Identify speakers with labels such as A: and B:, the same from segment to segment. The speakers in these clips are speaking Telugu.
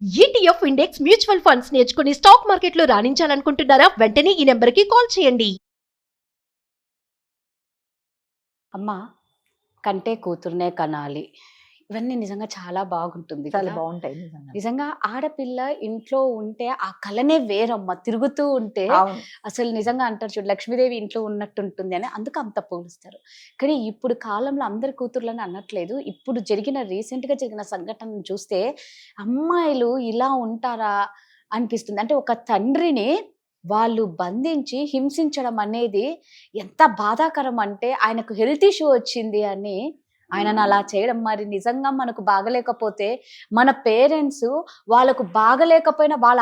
A: ఈటీఎఫ్ ఇండెక్స్ మ్యూచువల్ ఫండ్స్ నేర్చుకుని స్టాక్ మార్కెట్లో రాణించాలనుకుంటున్నారా? వెంటనే ఈ నెంబర్కి కాల్ చేయండి.
B: అమ్మ కంటే కూతురునే కనాలి. ఇవన్నీ నిజంగా చాలా బాగుంటుంది
C: చాలా
B: కదా.
C: బాగుంటాయి
B: నిజంగా ఆడపిల్ల ఇంట్లో ఉంటే ఆ కళనే వేరమ్మ. తిరుగుతూ ఉంటే
C: అవును.
B: అసలు నిజంగా అంటారు చూడు, లక్ష్మీదేవి ఇంట్లో ఉన్నట్టు ఉంటుంది అని, అందుకు అంత పోలుస్తారు. కానీ ఇప్పుడు కాలంలో అందరి కూతుర్లని అనట్లేదు. ఇప్పుడు రీసెంట్ గా జరిగిన సంఘటనను చూస్తే అమ్మాయిలు ఇలా ఉంటారా అనిపిస్తుంది. అంటే ఒక తండ్రిని వాళ్ళు బంధించి హింసించడం అనేది ఎంత బాధాకరం అంటే, ఆయనకు హెల్త్ ఇష్యూ వచ్చింది అని ఆయనను అలా చేయడం. మరి నిజంగా మనకు బాగలేకపోతే మన పేరెంట్స్ వాళ్ళకు బాగలేకపోయినా వాళ్ళ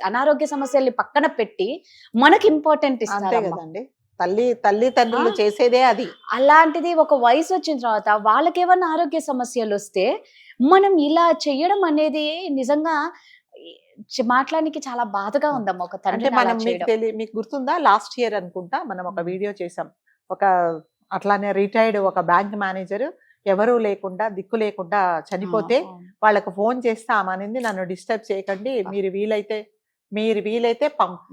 B: అనారోగ్య సమస్యల్ని పక్కన పెట్టి మనకి ఇంపార్టెంట్
C: అంతే
B: ఇస్తారు.
C: కదండి. తల్లిదండ్రులు చేసేదే అది.
B: అలాంటిది ఒక వయసు వచ్చిన తర్వాత వాళ్ళకేమన్నా ఆరోగ్య సమస్యలు వస్తే మనం ఇలా చెయ్యడం అనేది నిజంగా మాట్లాడానికి చాలా బాధగా ఉందమ్మా. ఒక
C: అంటే
B: తండ్రి
C: మనం మీకు గుర్తుందా, లాస్ట్ ఇయర్ అనుకుంటా మనం ఒక వీడియో చేసాం. ఒక అట్లానే రిటైర్డ్ ఒక బ్యాంక్ మేనేజర్ ఎవరూ లేకుండా దిక్కు లేకుండా చనిపోతే వాళ్ళకు ఫోన్ చేస్తే ఆమె నన్ను డిస్టర్బ్ చేయకండి, మీరు వీలైతే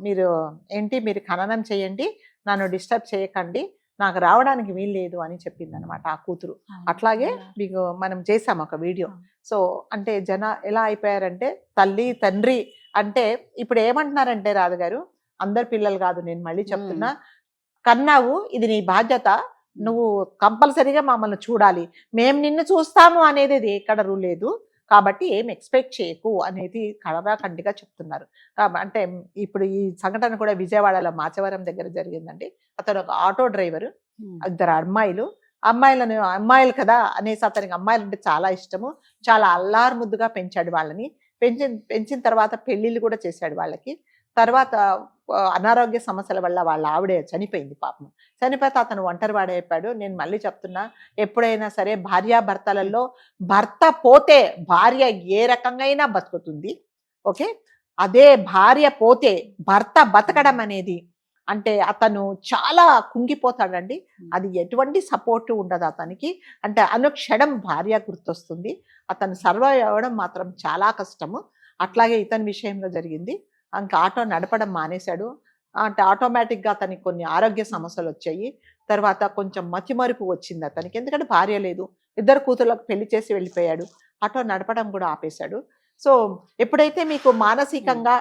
C: మీరు ఖననం చేయండి, నన్ను డిస్టర్బ్ చేయకండి, నాకు రావడానికి వీలు లేదు అని చెప్పింది అనమాట ఆ కూతురు. అట్లాగే మీకు మనం చేసాం ఒక వీడియో. సో అంటే ఎలా అయిపోయారంటే, తల్లి తండ్రి అంటే ఇప్పుడు ఏమంటున్నారంటే, రాధగారు అందరు పిల్లలు కాదు, నేను మళ్ళీ చెప్తున్నా, కన్నావు, ఇది నీ బాధ్యత, నువ్వు కంపల్సరీగా మమ్మల్ని చూడాలి, మేము నిన్ను చూస్తాము అనేది ఎక్కడ లేదు, కాబట్టి ఏం ఎక్స్పెక్ట్ చేయకు అనేది కడరాఖండిగా చెప్తున్నారు. అంటే ఇప్పుడు ఈ సంఘటన కూడా విజయవాడలో మాచవరం దగ్గర జరిగిందండి. అతను ఒక ఆటో డ్రైవరు, ఇద్దరు అమ్మాయిలు కదా అనేసి అతనికి అమ్మాయిలు అంటే చాలా ఇష్టము, చాలా అల్లారు ముద్దుగా పెంచాడు వాళ్ళని. పెంచిన తర్వాత పెళ్లిళ్ళు కూడా చేశాడు వాళ్ళకి. తర్వాత అనారోగ్య సమస్యల వల్ల వాళ్ళ ఆవిడే చనిపోయింది పాపం. చనిపోతే అతను ఒంటరి వాడైపోయాడు. నేను మళ్ళీ చెప్తున్నా, ఎప్పుడైనా సరే భార్యాభర్తలలో భర్త పోతే భార్య ఏ రకంగా బతుకుతుంది, ఓకే, అదే భార్య పోతే భర్త బతకడం అనేది అంటే అతను చాలా కుంగిపోతాడండి. అది ఎటువంటి సపోర్ట్ ఉండదు అతనికి. అంటే అనుక్షణం భార్య గుర్తొస్తుంది. అతను సర్వైవ్ అవ్వడం మాత్రం చాలా కష్టము. అట్లాగే ఇతని విషయంలో జరిగింది. ఇంకా ఆటో నడపడం మానేశాడు. అంటే ఆటోమేటిక్గా అతనికి కొన్ని ఆరోగ్య సమస్యలు వచ్చాయి. తర్వాత కొంచెం మతిమరుపు వచ్చింది అతనికి, ఎందుకంటే భార్య లేదు, ఇద్దరు కూతుర్లకు పెళ్లి చేసి వెళ్ళిపోయాడు, ఆటో నడపడం కూడా ఆపేశాడు. సో ఎప్పుడైతే మీకు మానసికంగా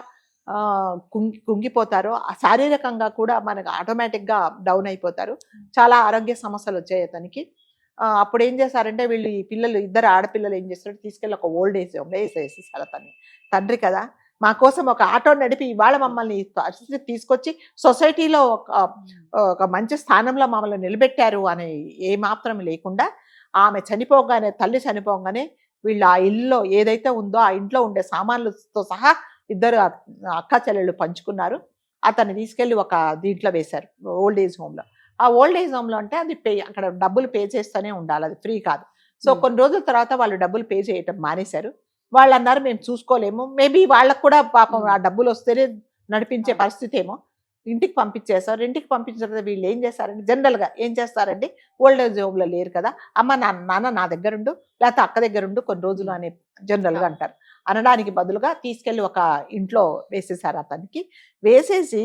C: కుంగిపోతారో, శారీరకంగా కూడా మనకు ఆటోమేటిక్గా డౌన్ అయిపోతారు. చాలా ఆరోగ్య సమస్యలు వచ్చాయి అతనికి. అప్పుడు ఏం చేశారంటే వీళ్ళు, ఈ పిల్లలు, ఇద్దరు ఆడపిల్లలు ఏం చేస్తారు, తీసుకెళ్ళి ఒక ఓల్డ్ ఏజ్ హోమ్లో వేసేసారు అతన్ని. తండ్రి కదా, మా కోసం ఒక ఆటో నడిపి ఇవాళ మమ్మల్ని పరిస్థితి తీసుకొచ్చి సొసైటీలో ఒక మంచి స్థానంలో మమ్మల్ని నిలబెట్టారు అనే ఏమాత్రం లేకుండా, ఆమె చనిపోగానే, తల్లి చనిపోగానే వీళ్ళు ఆ ఇల్లులో ఏదైతే ఉందో ఆ ఇంట్లో ఉండే సామాన్లతో సహా ఇద్దరు అక్క చెల్లెళ్ళు పంచుకున్నారు. అతన్ని తీసుకెళ్ళి ఒక దీంట్లో వేశారు, ఓల్డ్ ఏజ్ హోమ్లో. ఆ ఓల్డ్ ఏజ్ హోమ్లో అంటే అది అక్కడ డబ్బులు పే చేస్తూనే ఉండాలి, అది ఫ్రీ కాదు. సో కొన్ని రోజుల తర్వాత వాళ్ళు డబ్బులు పే చేయటం మానేశారు. వాళ్ళు అన్నారు మేము చూసుకోలేము, మేబీ వాళ్ళకు కూడా పాపం ఆ డబ్బులు వస్తేనే నడిపించే పరిస్థితి ఏమో, ఇంటికి పంపించేశారు. ఇంటికి పంపించిన తర్వాత వీళ్ళు ఏం చేస్తారంటే, జనరల్గా ఏం చేస్తారండి, ఓల్డ్ ఏజ్ హోమ్లో లేరు కదా, అమ్మ నాన్న నా దగ్గరుండు, లేకపోతే అక్క దగ్గరుండు కొన్ని రోజులు అని జనరల్గా అంటారు. అనడానికి బదులుగా తీసుకెళ్ళి ఒక ఇంట్లో వేసేసారు అతనికి. వేసేసి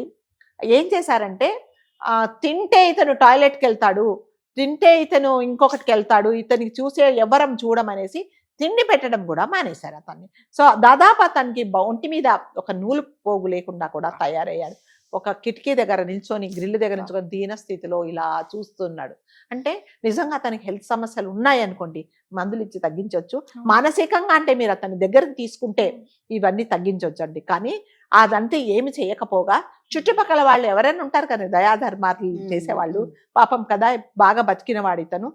C: ఏం చేశారంటే, తింటే ఇతను టాయిలెట్కి వెళ్తాడు, తింటే ఇతను ఇంకొకటికి వెళ్తాడు, ఇతనికి చూసే ఎవరం చూడమనేసి తిండి పెట్టడం కూడా మానేశారు అతన్ని. సో దాదాపు అతనికి ఒంటి మీద ఒక నూలు పోగు లేకుండా కూడా తయారయ్యాడు. ఒక కిటికీ దగ్గర నిల్చొని, గ్రిల్ దగ్గర నిల్చొని దీన స్థితిలో ఇలా చూస్తున్నాడు. అంటే నిజంగా అతనికి హెల్త్ సమస్యలు ఉన్నాయనుకోండి, మందులు ఇచ్చి తగ్గించవచ్చు. మానసికంగా అంటే మీరు అతని దగ్గరకు తీసుకుంటే ఇవన్నీ తగ్గించవచ్చు అండి. కానీ అదంతా ఏమి చేయకపోగా చుట్టుపక్కల వాళ్ళు ఎవరైనా ఉంటారు కదా, దయాధర్మాలు చేసేవాళ్ళు, పాపం కదా బాగా బతికిన వాడు ఇతను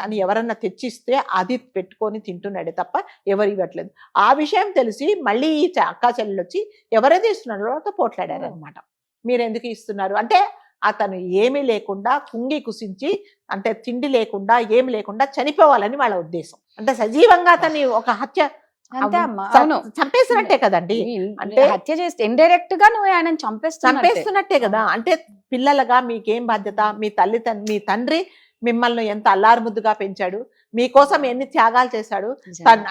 C: అని ఎవరన్నా తెచ్చిస్తే అది పెట్టుకొని తింటున్నాడే తప్ప ఎవరు ఇవ్వట్లేదు. ఆ విషయం తెలిసి మళ్ళీ ఈ అక్కా చెల్లెలు వచ్చి ఎవరైతే ఇస్తున్నారో పోట్లాడారు అనమాట. మీరు ఎందుకు ఇస్తున్నారు అంటే, అతను ఏమీ లేకుండా కుంగి కుసించి, అంటే తిండి లేకుండా ఏమి లేకుండా చనిపోవాలని వాళ్ళ ఉద్దేశం. అంటే సజీవంగా అతన్ని ఒక హత్య చంపేసినట్టే కదండి. అంటే
B: హత్య చేస్తే ఇండైరెక్ట్ గా నువ్వు ఆయన
C: చంపేస్తున్నట్టే కదా. అంటే పిల్లలుగా మీకేం బాధ్యత, మీ తండ్రి మిమ్మల్ని ఎంత అల్లారు ముద్దుగా పెంచాడు, మీకోసం ఎన్ని త్యాగాలు చేశాడు.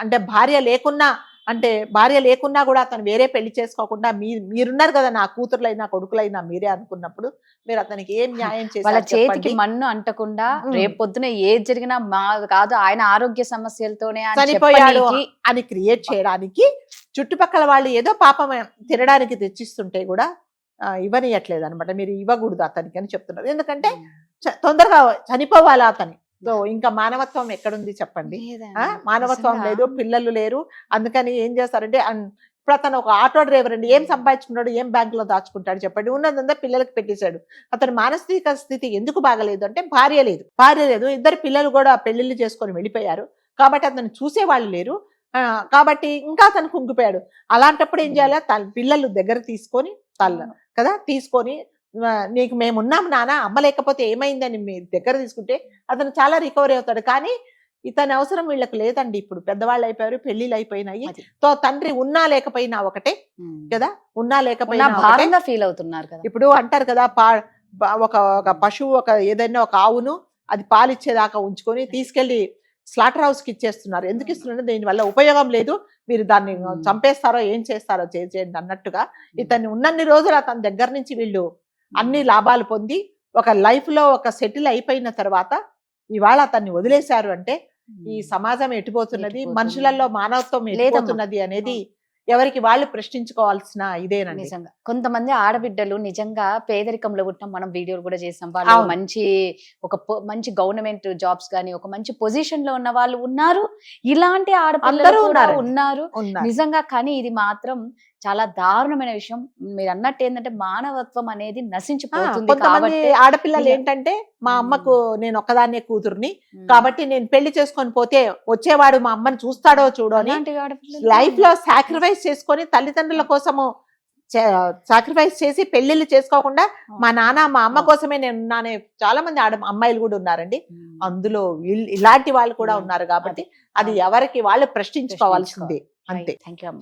C: అంటే భార్య లేకున్నా అంటే భార్య లేకున్నా కూడా అతను వేరే పెళ్లి చేసుకోకుండా మీరున్నారు కదా, నా కూతురులైనా కొడుకులైనా మీరే అనుకున్నప్పుడు మీరు అతనికి ఏం న్యాయం
B: వాళ్ళ
C: చేశారు
B: చేతికి
C: చెప్పండి?
B: మన్ను అంటకుండా
C: ఉమ్.
B: రేపు పొద్దున ఏది జరిగినా మా కాదు ఆయన ఆరోగ్య సమస్యలతోనే అని
C: చనిపోయాడు
B: చెప్పనీకి
C: అని క్రియేట్ చేయడానికి చుట్టుపక్కల వాళ్ళు ఏదో పాపం తినడానికి తెచ్చిస్తుంటే కూడా ఇవ్వనియట్లేదు అనమాట. మీరు ఇవ్వకూడదు అతనికి అని చెప్తున్నారు. ఎందుకంటే తొందరగా చనిపోవాలి అతని. సో ఇంకా మానవత్వం ఎక్కడుంది చెప్పండి? మానవత్వం లేదు, పిల్లలు లేరు. అందుకని ఏం చేస్తారంటే ఇప్పుడు అతను ఒక ఆటో డ్రైవర్ అండి, ఏం సంపాదించుకున్నాడు, ఏం బ్యాంకులో దాచుకుంటాడు చెప్పండి? ఉన్నదంతా పిల్లలకి పెట్టేశాడు. అతని మానసిక స్థితి ఎందుకు బాగలేదు అంటే భార్య లేదు, ఇద్దరు పిల్లలు కూడా పెళ్లిళ్ళు చేసుకొని వెళ్ళిపోయారు కాబట్టి అతను చూసేవాళ్ళు లేరు. కాబట్టి ఇంకా అతను కుంగిపోయాడు. అలాంటప్పుడు ఏం చేయాలి? పిల్లలు దగ్గర తీసుకొని తీసుకొని నీకు మేము ఉన్నాం నాన్న, అమ్మ లేకపోతే ఏమైందని మీ దగ్గర తీసుకుంటే అతను చాలా రికవరీ అవుతాడు. కానీ ఇతని అవసరం వీళ్ళకి లేదండి. ఇప్పుడు పెద్దవాళ్ళు అయిపోయారు, పెళ్లిళ్ళు అయిపోయినాయి. సో తండ్రి ఉన్నా లేకపోయినా ఒకటే కదా, ఉన్నా లేకపోయినా
B: భారంగా ఫీల్ అవుతున్నారు కదా.
C: ఇప్పుడు అంటారు కదా, ఒక పశువు ఏదైనా ఒక ఆవును అది పాలిచ్చేదాకా ఉంచుకొని తీసుకెళ్లి స్లాటర్ హౌస్ కి ఇచ్చేస్తున్నారు. ఎందుకు ఇస్తున్నారు? దీనివల్ల ఉపయోగం లేదు, మీరు దాన్ని చంపేస్తారో ఏం చేస్తారో చేయండి అన్నట్టుగా. ఇతన్ని ఉన్నన్ని రోజులు అతని దగ్గర నుంచి వీళ్ళు అన్ని లాభాలు పొంది ఒక లైఫ్ లో ఒక సెటిల్ అయిపోయిన తర్వాత ఇవాళ అతన్ని వదిలేశారు అంటే ఈ సమాజం ఎటుపోతున్నది, మనుషులలో మానవత్వం ఎటుపోతున్నది అనేది ఎవరికి వాళ్ళు ప్రశ్నించుకోవాల్సిన ఇదేనండి.
B: నిజంగా కొంతమంది ఆడబిడ్డలు నిజంగా పేదరికంలో పుట్టిన మనం వీడియోలు కూడా చేసాం. వాళ్ళు మంచి గవర్నమెంట్ జాబ్స్ గానీ ఒక మంచి పొజిషన్ లో ఉన్న వాళ్ళు ఉన్నారు, ఇలాంటి ఆడపిల్లలు కూడా ఉన్నారు నిజంగా. కానీ ఇది మాత్రం చాలా దారుణమైన విషయం. మీరు అన్నట్టు ఏంటంటే మానవత్వం అనేది నశించిపోతుంది.
C: కొంతమంది ఆడపిల్లలు ఏంటంటే, మా అమ్మకు నేను ఒక్కదాన్నే కూతుర్ని కాబట్టి నేను పెళ్లి చేసుకొని పోతే వచ్చేవాడు మా అమ్మని చూస్తాడో చూడో అని లైఫ్ లో సాక్రిఫైస్ చేసుకొని తల్లిదండ్రుల కోసము సాక్రిఫైస్ చేసి పెళ్లిళ్ళు చేసుకోకుండా మా నాన్న మా అమ్మ కోసమే నేను ఉన్నానే చాలా మంది అమ్మాయిలు కూడా ఉన్నారండి. అందులో ఇలాంటి వాళ్ళు కూడా ఉన్నారు. కాబట్టి అది ఎవరికి వాళ్ళు ప్రశ్నించుకోవాల్సిందే. అంతే.
B: Thank you.